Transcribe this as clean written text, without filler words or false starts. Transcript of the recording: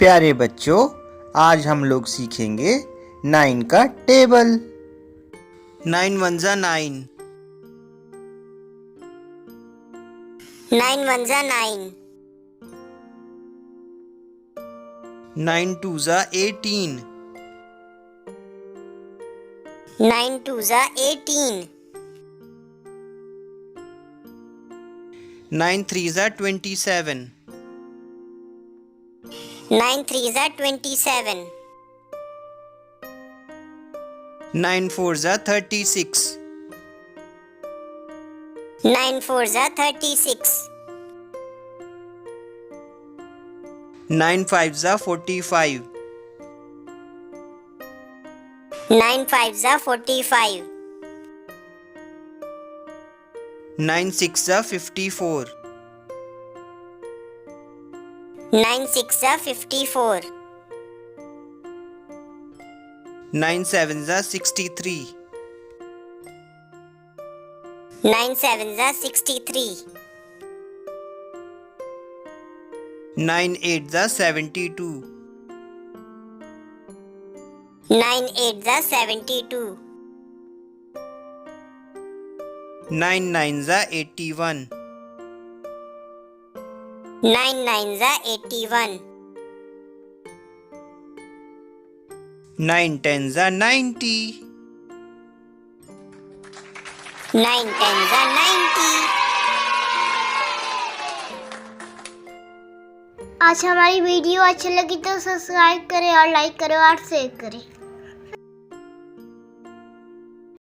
प्यारे बच्चों, आज हम लोग सीखेंगे 9 का टेबल। 9 वन जा 9, 9 1 जा 9, 9 टू जा 18, 9 2 जा 18, 9 3 जा 27, 9 3 जा 27, 9 4 जा 36, 9 4 जा 36, 9 5 जा 45, 9 5 जा 45, 9 6 जा 54, 9 6 जा 54, 9 7 जा 63, 9 7 जा 63, 9 8 जा 72, 9 8 जा 72, 9 9 जा 81, 9 9 जा 81, 9 10 जा 90, 9 10 जा 90। आज हमारी वीडियो अच्छी लगी तो सब्सक्राइब करें और लाइक करें और शेयर करें।